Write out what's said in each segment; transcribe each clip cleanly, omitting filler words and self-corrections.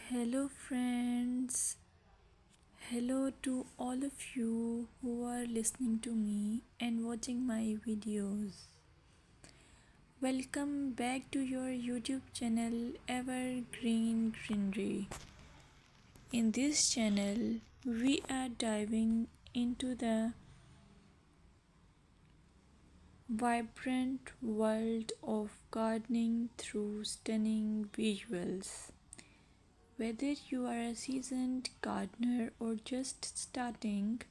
Hello, friends. Hello to all of you who are listening to me and watching my videos. Welcome back to your YouTube channel Evergreen Greenery. In this channel, we are diving into the vibrant world of gardening through stunning visuals. Whether you are a seasoned gardener or just starting,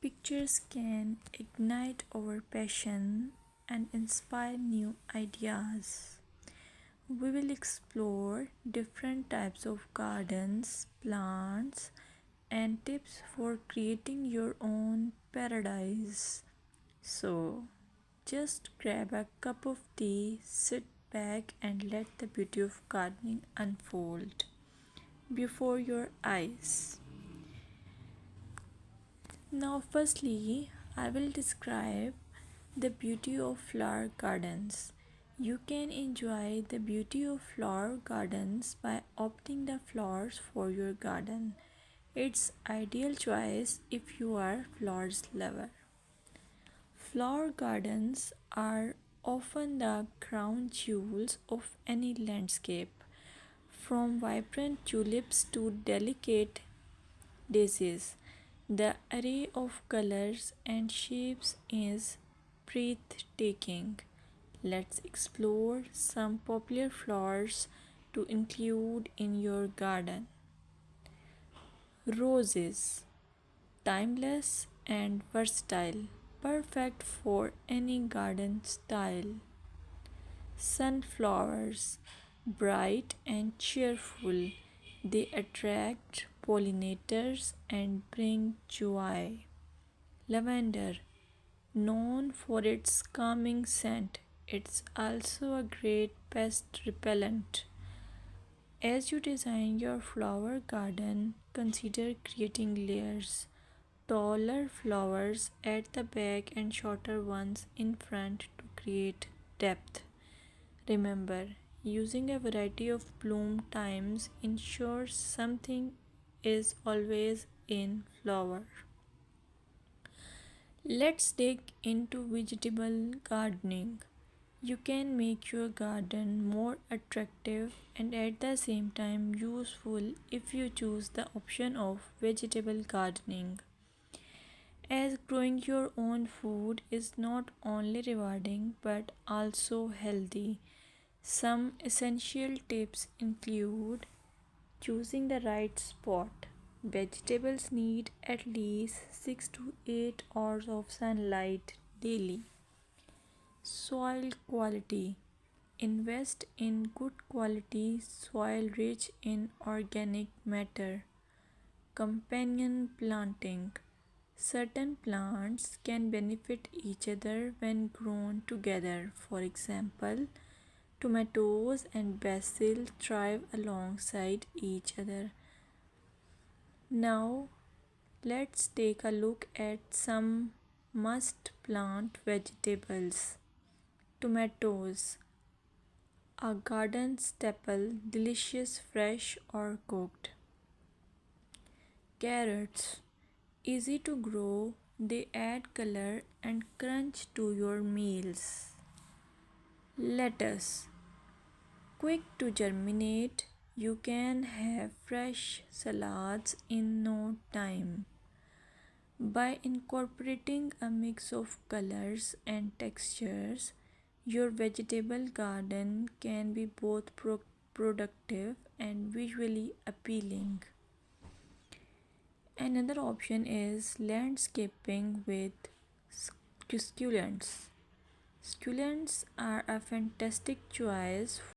pictures can ignite our passion and inspire new ideas. We will explore different types of gardens, plants, and tips for creating your own paradise. So, just grab a cup of tea, sit back, and let the beauty of gardening unfold before your eyes. Now, firstly, I will describe the beauty of flower gardens. You can enjoy the beauty of flower gardens by opting the flowers for your garden. It's ideal choice if you are flowers lover. Flower gardens are often the crown jewels of any landscape, from vibrant tulips to delicate daisies. The array of colors and shapes is breathtaking. Let's explore some popular flowers to include in your garden. Roses, timeless and versatile, perfect for any garden style. Sunflowers, bright and cheerful, they attract pollinators and bring joy. Lavender, known for its calming scent, it's also a great pest repellent. As you design your flower garden, consider creating layers. Taller flowers at the back and shorter ones in front to create depth. Remember, using a variety of bloom times ensures something is always in flower. Let's dig into vegetable gardening. You can make your garden more attractive and at the same time useful if you choose the option of vegetable gardening. As growing your own food is not only rewarding but also healthy. Some essential tips include choosing the right spot. Vegetables need at least 6 to 8 hours of sunlight daily. Soil quality. Invest in good quality soil rich in organic matter. Companion planting. Certain plants can benefit each other when grown together. For example, tomatoes and basil thrive alongside each other. Now, let's take a look at some must plant vegetables. Tomatoes, a garden staple, delicious fresh or cooked. Carrots, easy to grow, they add color and crunch to your meals. Lettuce, quick to germinate, you can have fresh salads in no time. By incorporating a mix of colors and textures, your vegetable garden can be both productive and visually appealing. Another option is landscaping with succulents. Succulents are a fantastic choice